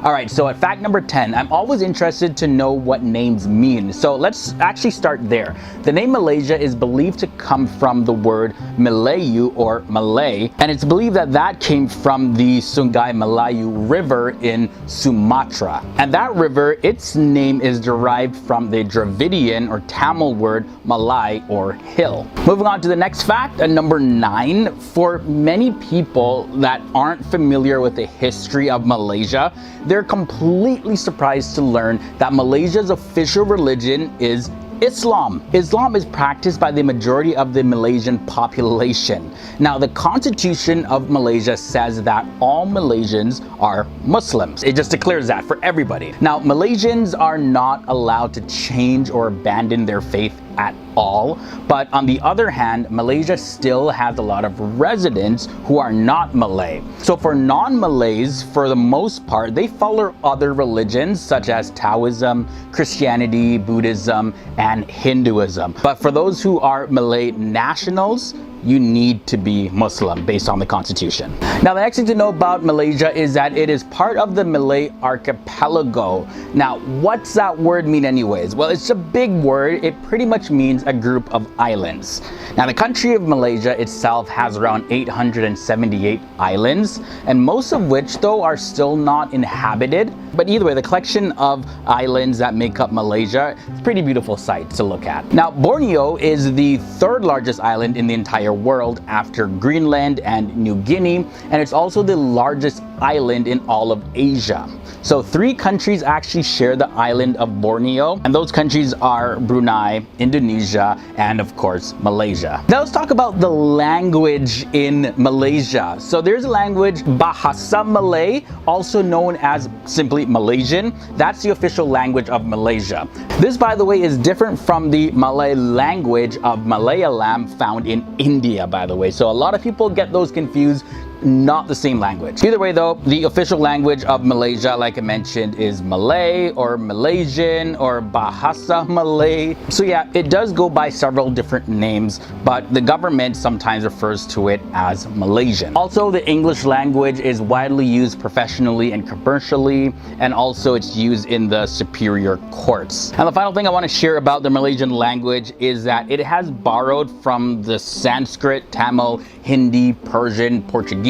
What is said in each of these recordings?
All right, so at fact number 10, I'm always interested to know what names mean. So let's actually start there. The name Malaysia is believed to come from the word Malayu or Malay, and it's believed that that came from the Sungai Melayu River in Sumatra. And that river, its name is derived from the Dravidian or Tamil word Malay or hill. Moving on to the next fact, at number 9, for many people that aren't familiar with the history of Malaysia, they're completely surprised to learn that Malaysia's official religion is Islam. Islam is practiced by the majority of the Malaysian population. Now, the Constitution of Malaysia says that all Malaysians are Muslims. It just declares that for everybody. Now, Malaysians are not allowed to change or abandon their faith at all, but on the other hand, Malaysia still has a lot of residents who are not Malay. So for non-Malays, for the most part, they follow other religions such as Taoism, Christianity, Buddhism, and Hinduism. But for those who are Malay nationals, you need to be Muslim based on the constitution. Now, the next thing to know about Malaysia is that it is part of the Malay archipelago. Now, what's that word mean anyways? Well, it's a big word. It pretty much means a group of islands. Now, the country of Malaysia itself has around 878 islands, and most of which though are still not inhabited. But either way, the collection of islands that make up Malaysia, it's a pretty beautiful sight to look at. Now, Borneo is the third largest island in the entire world after Greenland and New Guinea, and it's also the largest island in all of Asia. So 3 countries actually share the island of Borneo, and those countries are Brunei, Indonesia, and of course Malaysia. Now let's talk about the language in Malaysia. So there's a language, Bahasa Malay, also known as simply Malaysian. That's the official language of Malaysia. This, by the way, is different from the Malay language of Malayalam found in India, by the way. So a lot of people get those confused. Not the same language. Either way though, the official language of Malaysia, like I mentioned, is Malay or Malaysian or Bahasa Malay. So yeah, it does go by several different names, but the government sometimes refers to it as Malaysian. Also, the English language is widely used professionally and commercially, and also it's used in the superior courts. And the final thing I want to share about the Malaysian language is that it has borrowed from the Sanskrit, Tamil, Hindi, Persian, Portuguese,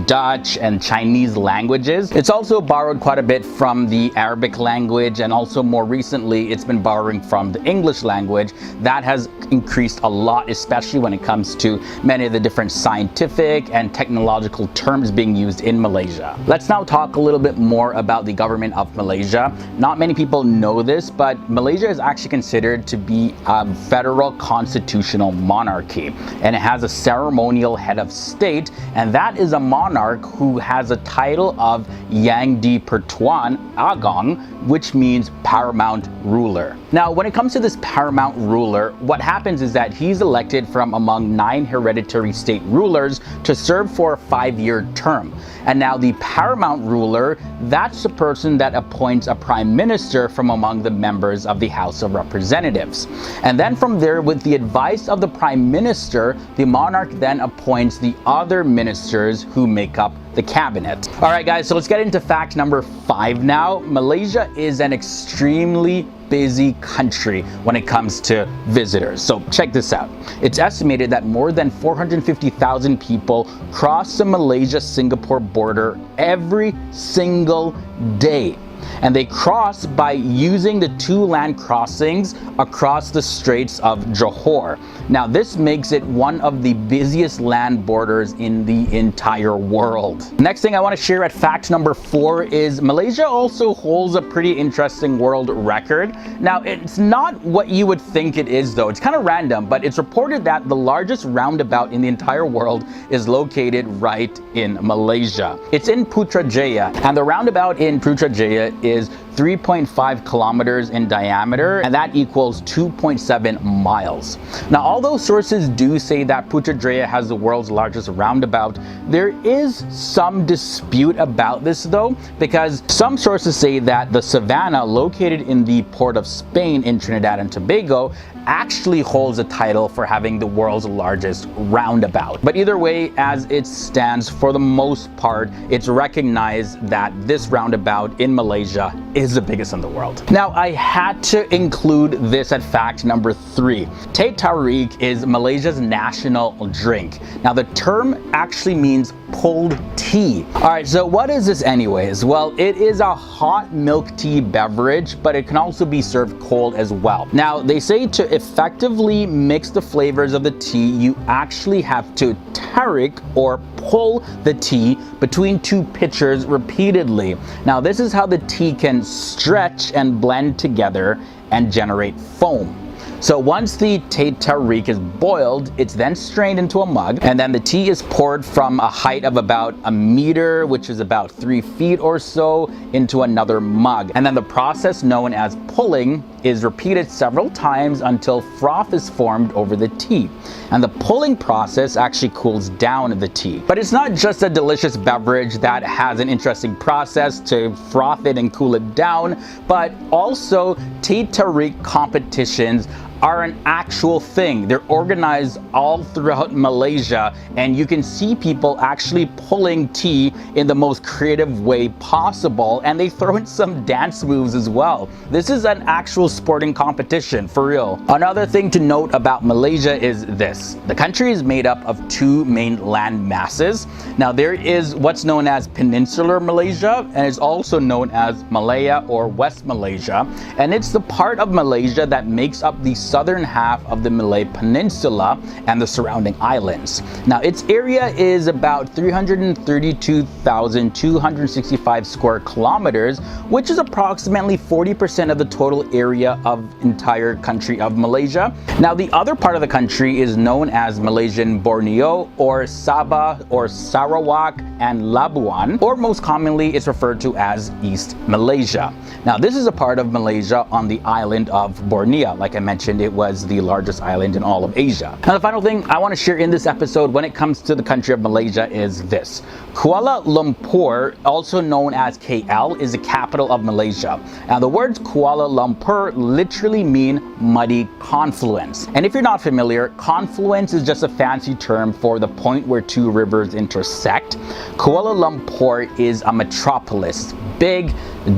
Dutch, and Chinese languages. It's also borrowed quite a bit from the Arabic language, and also more recently it's been borrowing from the English language. That has increased a lot, especially when it comes to many of the different scientific and technological terms being used in Malaysia. Let's now talk a little bit more about the government of Malaysia. Not many people know this, but Malaysia is actually considered to be a federal constitutional monarchy, and it has a ceremonial head of state, and that is a monarch who has a title of Yang di Pertuan Agong, which means paramount ruler. Now, when it comes to this paramount ruler, what happens is that he's elected from among 9 hereditary state rulers to serve for a 5-year term. And now the paramount ruler, that's the person that appoints a prime minister from among the members of the House of Representatives. And then from there, with the advice of the prime minister, the monarch then appoints the other ministers who make up the cabinet. All right, guys, so let's get into fact number 5 now. Malaysia is an extremely busy country when it comes to visitors. So check this out. It's estimated that more than 450,000 people cross the Malaysia-Singapore border every single day. And they cross by using the 2 land crossings across the Straits of Johor. Now, this makes it one of the busiest land borders in the entire world. Next thing I want to share at fact number 4 is Malaysia also holds a pretty interesting world record. Now, it's not what you would think it is though. It's kind of random, but it's reported that the largest roundabout in the entire world is located right in Malaysia. It's in Putrajaya, and the roundabout in Putrajaya is 3.5 kilometers in diameter, and that equals 2.7 miles. Now, all although sources do say that Putrajaya has the world's largest roundabout, there is some dispute about this though, because some sources say that the Savannah, located in the port of Spain in Trinidad and Tobago, actually holds a title for having the world's largest roundabout. But either way, as it stands, for the most part, it's recognized that this roundabout in Malaysia is the biggest in the world. Now, I had to include this at fact number 3. Teh Tarik is Malaysia's national drink. Now, the term actually means pulled tea. Alright, so what is this anyways? Well, it is a hot milk tea beverage, but it can also be served cold as well. Now, they say to effectively mix the flavors of the tea, you actually have to tarik, or pull the tea between 2 pitchers repeatedly. Now, this is how the tea can stretch and blend together and generate foam. So once the Teh Tarik is boiled, it's then strained into a mug, and then the tea is poured from a height of about a meter, which is about 3 feet or so, into another mug. And then the process known as pulling is repeated several times until froth is formed over the tea. And the pulling process actually cools down the tea. But it's not just a delicious beverage that has an interesting process to froth it and cool it down, but also Teh Tarik competitions are an actual thing. They're organized all throughout Malaysia, and you can see people actually pulling tea in the most creative way possible, and they throw in some dance moves as well. This is an actual sporting competition, for real. Another thing to note about Malaysia is this. The country is made up of 2 main land masses. Now, there is what's known as Peninsular Malaysia, and it's also known as Malaya or West Malaysia, and it's the part of Malaysia that makes up the southern half of the Malay Peninsula and the surrounding islands. Now, its area is about 332,265 square kilometers, which is approximately 40% of the total area of entire country of Malaysia. Now, the other part of the country is known as Malaysian Borneo, or Sabah, or Sarawak, and Labuan, or most commonly it's referred to as East Malaysia. Now, this is a part of Malaysia on the island of Borneo. Like I mentioned, it was the largest island in all of Asia. Now, the final thing I want to share in this episode when it comes to the country of Malaysia is this. Kuala Lumpur, also known as KL, is the capital of Malaysia. Now, the words Kuala Lumpur literally mean muddy confluence. And if you're not familiar, confluence is just a fancy term for the point where 2 rivers intersect. Kuala Lumpur is a metropolis, big,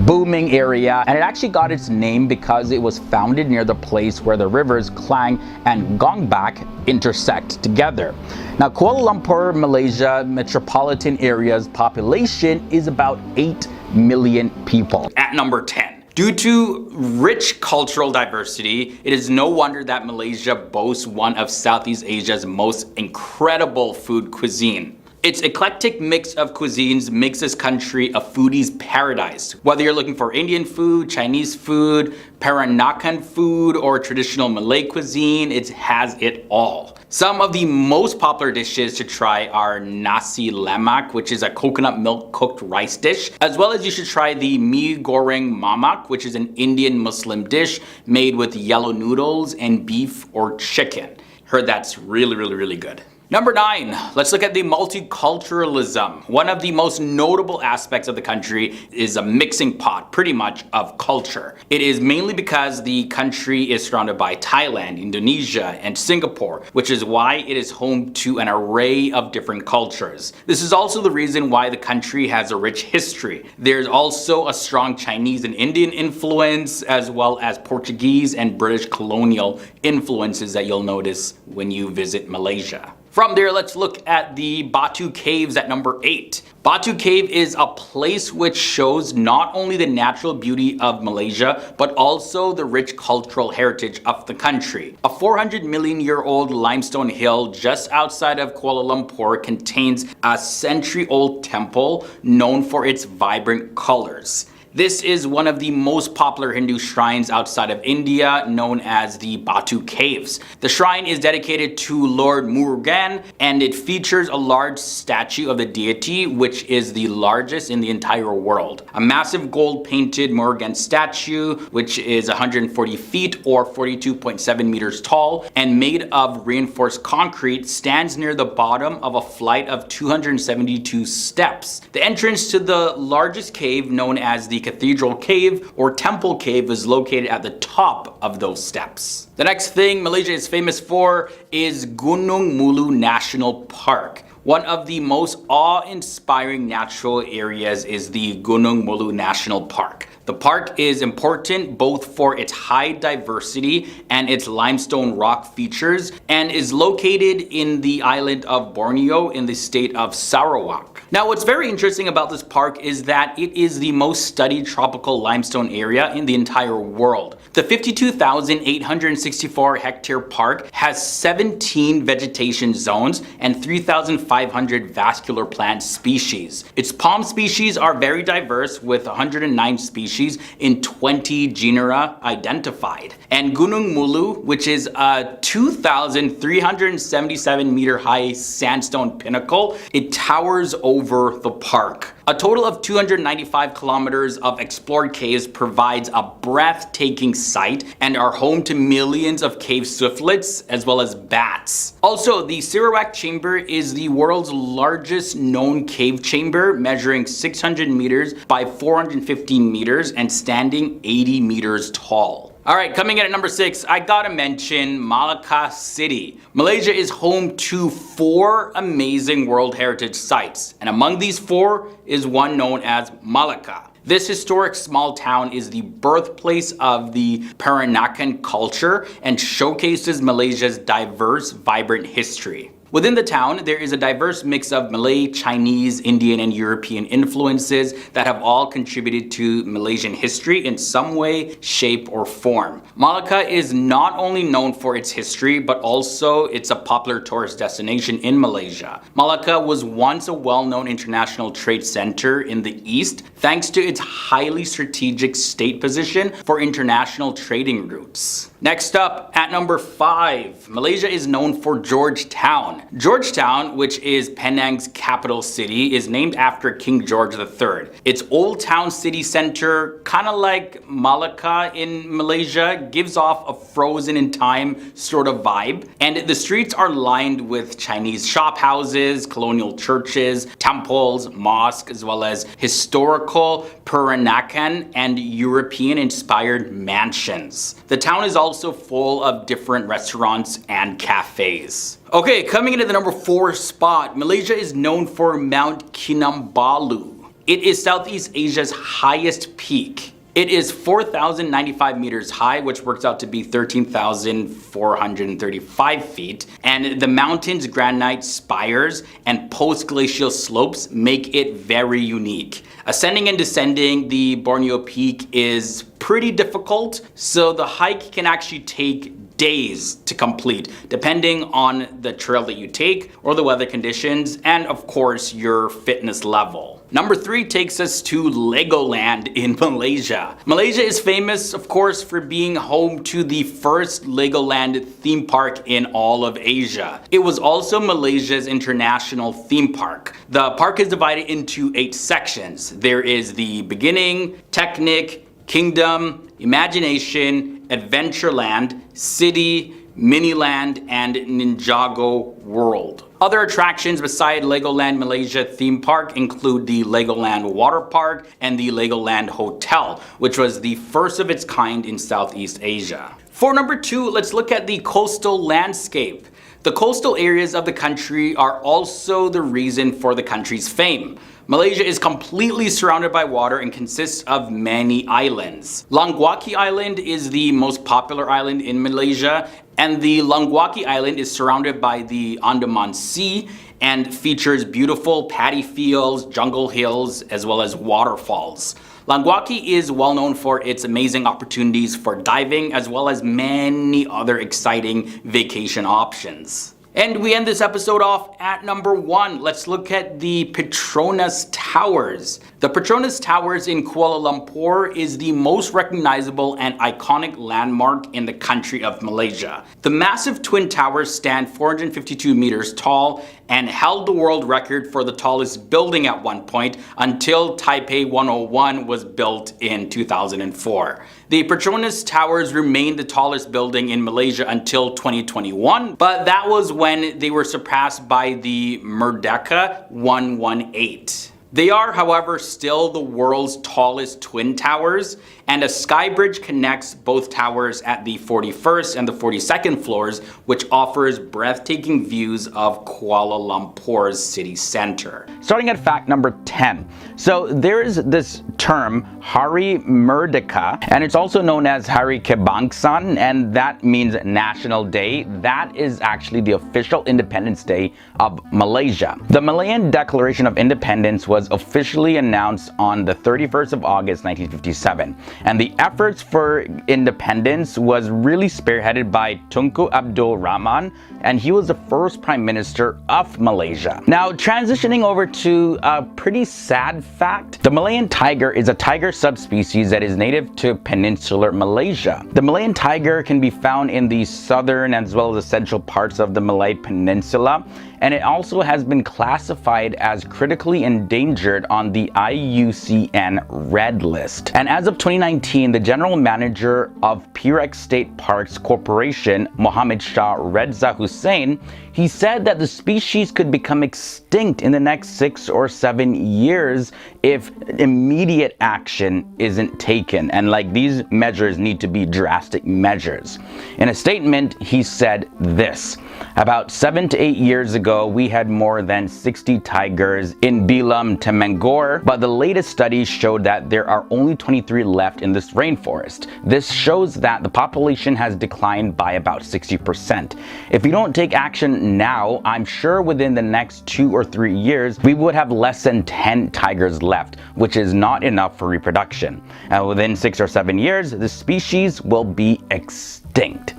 booming area, and it actually got its name because it was founded near the place where the rivers Klang and Gongbak intersect together. Now, Kuala Lumpur, Malaysia metropolitan area's population is about 8 million people. At number 10. Due to rich cultural diversity, it is no wonder that Malaysia boasts one of Southeast Asia's most incredible food cuisine. Its eclectic mix of cuisines makes this country a foodie's paradise. Whether you're looking for Indian food, Chinese food, Peranakan food, or traditional Malay cuisine, it has it all. Some of the most popular dishes to try are nasi lemak, which is a coconut milk cooked rice dish, as well as you should try the mee goreng mamak, which is an Indian Muslim dish made with yellow noodles and beef or chicken. Heard that's really good. Number 9, let's look at the multiculturalism. One of the most notable aspects of the country is a mixing pot, pretty much, of culture. It is mainly because the country is surrounded by Thailand, Indonesia, and Singapore, which is why it is home to an array of different cultures. This is also the reason why the country has a rich history. There's also a strong Chinese and Indian influence, as well as Portuguese and British colonial influences that you'll notice when you visit Malaysia. From there, let's look at the Batu Caves at number 8. Batu Cave is a place which shows not only the natural beauty of Malaysia, but also the rich cultural heritage of the country. A 400 million year old limestone hill just outside of Kuala Lumpur contains a century-old temple known for its vibrant colors. This is one of the most popular Hindu shrines outside of India, known as the Batu Caves. The shrine is dedicated to Lord Murugan, and it features a large statue of the deity, which is the largest in the entire world. A massive gold painted Murugan statue, which is 140 feet or 42.7 meters tall and made of reinforced concrete, stands near the bottom of a flight of 272 steps. The entrance to the largest cave, known as the Cathedral Cave or Temple Cave, is located at the top of those steps. The next thing Malaysia is famous for is Gunung Mulu National Park. One of the most awe-inspiring natural areas is the Gunung Mulu National Park. The park is important both for its high diversity and its limestone rock features, and is located in the island of Borneo in the state of Sarawak. Now, what's very interesting about this park is that it is the most studied tropical limestone area in the entire world. The 52,864 hectare park has 17 vegetation zones and 3,500 vascular plant species. Its palm species are very diverse, with 109 species in 20 genera identified. And Gunung Mulu, which is a 2,377 meter high sandstone pinnacle, it towers over the park. A total of 295 kilometers of explored caves provides a breathtaking sight and are home to millions of cave swiftlets as well as bats. Also, the Sarawak Chamber is the world's largest known cave chamber, measuring 600 meters by 415 meters and standing 80 meters tall. Alright, coming in at number 6, I gotta mention Malacca City. Malaysia is home to 4 amazing World Heritage Sites, and among these 4 is one known as Malacca. This historic small town is the birthplace of the Peranakan culture and showcases Malaysia's diverse, vibrant history. Within the town, there is a diverse mix of Malay, Chinese, Indian, and European influences that have all contributed to Malaysian history in some way, shape, or form. Malacca is not only known for its history, but also it's a popular tourist destination in Malaysia. Malacca was once a well-known international trade center in the east, thanks to its highly strategic state position for international trading routes. Next up, at number 5, Malaysia is known for Georgetown. Georgetown, which is Penang's capital city, is named after King George III. Its old town city center, kind of like Malacca in Malaysia, gives off a frozen in time sort of vibe. And the streets are lined with Chinese shop houses, colonial churches, temples, mosques, as well as historical Peranakan and European-inspired mansions. The town is also full of different restaurants and cafes. Okay, coming into the number 4 spot, Malaysia is known for Mount Kinabalu. It is Southeast Asia's highest peak. It is 4,095 meters high, which works out to be 13,435 feet. And the mountain's granite spires and post-glacial slopes make it very unique. Ascending and descending the Borneo Peak is pretty difficult, so the hike can actually take days to complete, depending on the trail that you take or the weather conditions, and of course your fitness level. Number 3 takes us to Legoland in Malaysia. Malaysia is famous, of course, for being home to the first Legoland theme park in all of Asia. It was also Malaysia's international theme park. The park is divided into 8 sections. There is the beginning, Technic, Kingdom, Imagination, Adventureland, City, Miniland, and Ninjago World. Other attractions beside Legoland Malaysia theme park include the Legoland Water Park and the Legoland Hotel, which was the first of its kind in Southeast Asia. For number 2, let's look at the coastal landscape. The coastal areas of the country are also the reason for the country's fame. Malaysia is completely surrounded by water and consists of many islands. Langkawi Island is the most popular island in Malaysia, and the Langkawi Island is surrounded by the Andaman Sea and features beautiful paddy fields, jungle hills, as well as waterfalls. Langkawi is well known for its amazing opportunities for diving, as well as many other exciting vacation options. And we end this episode off at number 1. Let's look at the Petronas Towers. The Petronas Towers in Kuala Lumpur is the most recognizable and iconic landmark in the country of Malaysia. The massive twin towers stand 452 meters tall and held the world record for the tallest building at one point until Taipei 101 was built in 2004. The Petronas Towers remained the tallest building in Malaysia until 2021, but that was when they were surpassed by the Merdeka 118. They are, however, still the world's tallest twin towers, and a sky bridge connects both towers at the 41st and the 42nd floors, which offers breathtaking views of Kuala Lumpur's city center. Starting at fact number 10. So there is this term, Hari Merdeka, and it's also known as Hari Kebangsaan, and that means National Day. That is actually the official Independence Day of Malaysia. The Malayan Declaration of Independence was officially announced on the 31st of August 1957, and the efforts for independence was really spearheaded by Tunku Abdul Rahman, and he was the first Prime Minister of Malaysia. Now, transitioning over to a pretty sad fact, the Malayan tiger is a tiger subspecies that is native to peninsular Malaysia. The Malayan tiger can be found in the southern as well as the central parts of the Malay Peninsula, and it also has been classified as critically endangered on the IUCN Red List. And as of 2019, the general manager of Perak State Parks Corporation, Mohammed Shah Reza Hussain, he said that the species could become extinct in the next 6 or 7 years if immediate action isn't taken. And like, these measures need to be drastic measures. In a statement, he said this: about 7 to 8 years ago, we had more than 60 tigers in Bilam Temengor, but the latest studies showed that there are only 23 left in this rainforest. This shows that the population has declined by about 60%. If we don't take action now, I'm sure within the next 2 or 3 years, we would have less than 10 tigers left, which is not enough for reproduction. And within 6 or 7 years, the species will be extinct.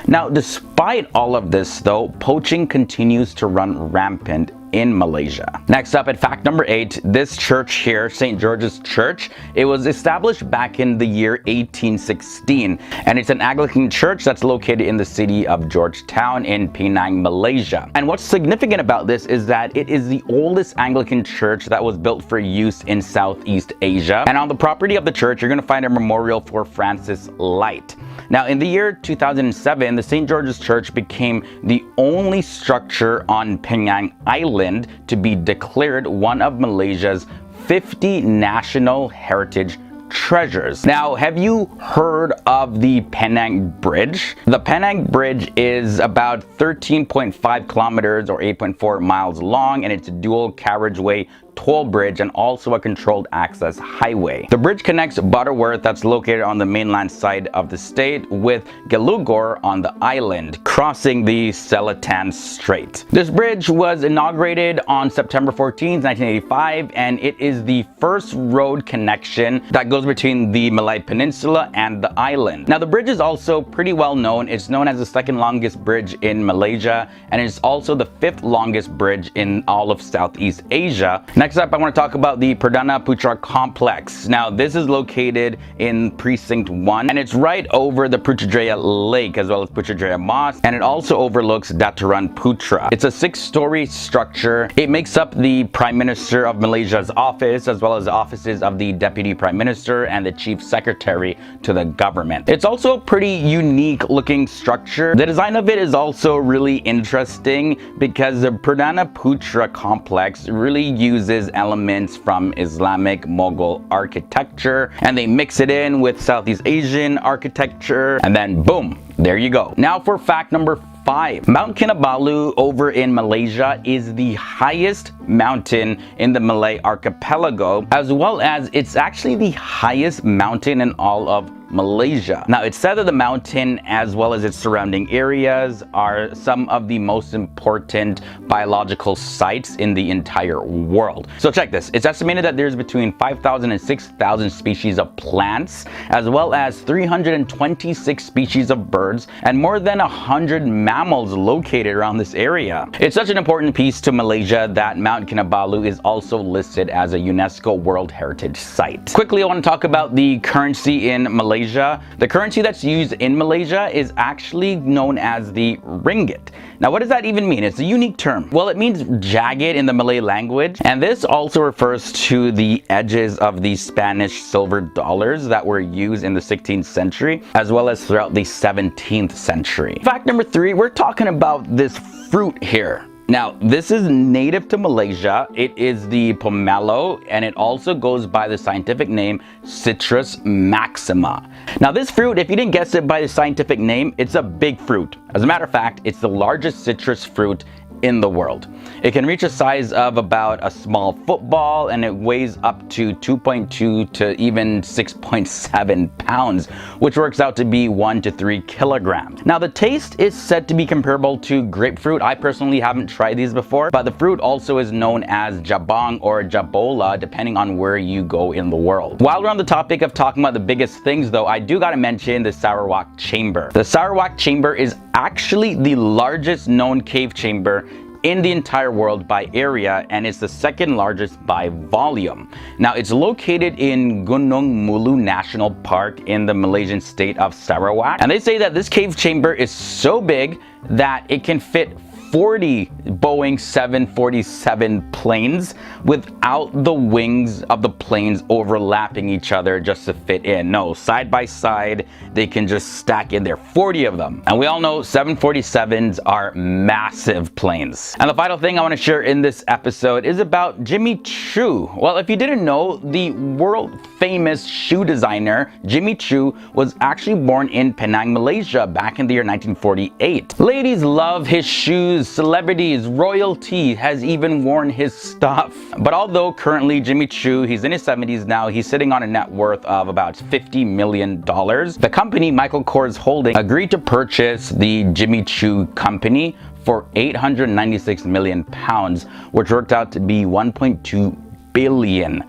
Now, despite all of this though, poaching continues to run rampant in Malaysia. Next up at fact number 8, this church here, St. George's Church, it was established back in the year 1816, and it's an Anglican church that's located in the city of Georgetown in Penang, Malaysia. And what's significant about this is that it is the oldest Anglican church that was built for use in Southeast Asia, and on the property of the church, you're going to find a memorial for Francis Light. Now, in the year 2007, the St. George's Church became the only structure on Penang Island to be declared one of Malaysia's 50 National Heritage Treasures. Now, have you heard of the Penang Bridge? The Penang Bridge is about 13.5 kilometers or 8.4 miles long, and it's a dual carriageway toll bridge and also a controlled access highway. The bridge connects Butterworth, that's located on the mainland side of the state, with Gelugor on the island, crossing the Selatan Strait. This bridge was inaugurated on September 14, 1985, and it is the first road connection that goes between the Malay Peninsula and the island. Now, the bridge is also pretty well known. It's known as the second longest bridge in Malaysia, and it's also the 5th longest bridge in all of Southeast Asia. Next up, I want to talk about the Perdana Putra Complex. Now, this is located in Precinct 1, and it's right over the Putrajaya Lake as well as Putrajaya Mosque, and it also overlooks Dataran Putra. It's a 6-story structure. It makes up the Prime Minister of Malaysia's office, as well as the offices of the Deputy Prime Minister and the Chief Secretary to the government. It's also a pretty unique looking structure. The design of it is also really interesting because the Perdana Putra Complex really uses elements from Islamic Mughal architecture, and they mix it in with Southeast Asian architecture, and then boom, there you go. Now for fact number 5. Mount Kinabalu over in Malaysia is the highest mountain in the Malay archipelago, as well as it's actually the highest mountain in all of Malaysia. Now, it's said that the mountain, as well as its surrounding areas, are some of the most important biological sites in the entire world. So check this. It's estimated that there's between 5,000 and 6,000 species of plants, as well as 326 species of birds, and more than 100 mammals located around this area. It's such an important piece to Malaysia that Mount Kinabalu is also listed as a UNESCO World Heritage Site. Quickly, I want to talk about the currency in Malaysia. The currency that's used in Malaysia is actually known as the ringgit. Now, what does that even mean? It's a unique term. Well, it means jagged in the Malay language, and this also refers to the edges of the Spanish silver dollars that were used in the 16th century, as well as throughout the 17th century. Fact number 3, we're talking about this fruit here. Now, this is native to Malaysia. It is the pomelo, and it also goes by the scientific name Citrus maxima. Now, this fruit, if you didn't guess it by the scientific name, it's a big fruit. As a matter of fact, it's the largest citrus fruit in the world. It can reach a size of about a small football, and it weighs up to 2.2 to even 6.7 pounds, which works out to be 1 to 3 kilograms. Now, the taste is said to be comparable to grapefruit. I personally haven't tried these before, but the fruit also is known as jabang or jabola, depending on where you go in the world. While we're on the topic of talking about the biggest things though, I do gotta mention the Sarawak Chamber. The Sarawak Chamber is actually the largest known cave chamber in the entire world by area, and it's the second largest by volume. Now, it's located in Gunung Mulu National Park in the Malaysian state of Sarawak, and they say that this cave chamber is so big that it can fit 40 Boeing 747 planes without the wings of the planes overlapping each other just to fit in. No, side by side, they can just stack in there, 40 of them. And we all know 747s are massive planes. And the final thing I want to share in this episode is about Jimmy Choo. Well, if you didn't know, the world famous shoe designer Jimmy Choo was actually born in Penang, Malaysia back in the year 1948. Ladies love his shoes. Celebrities, royalty has even worn his stuff. But although currently Jimmy Choo, he's in his 70s now, he's sitting on a net worth of about $50 million. The company, Michael Kors Holding, agreed to purchase the Jimmy Choo company for 896 million pounds, which worked out to be $1.2 billion.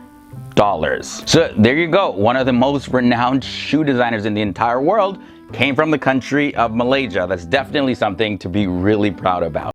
So there you go. One of the most renowned shoe designers in the entire world came from the country of Malaysia. That's definitely something to be really proud about.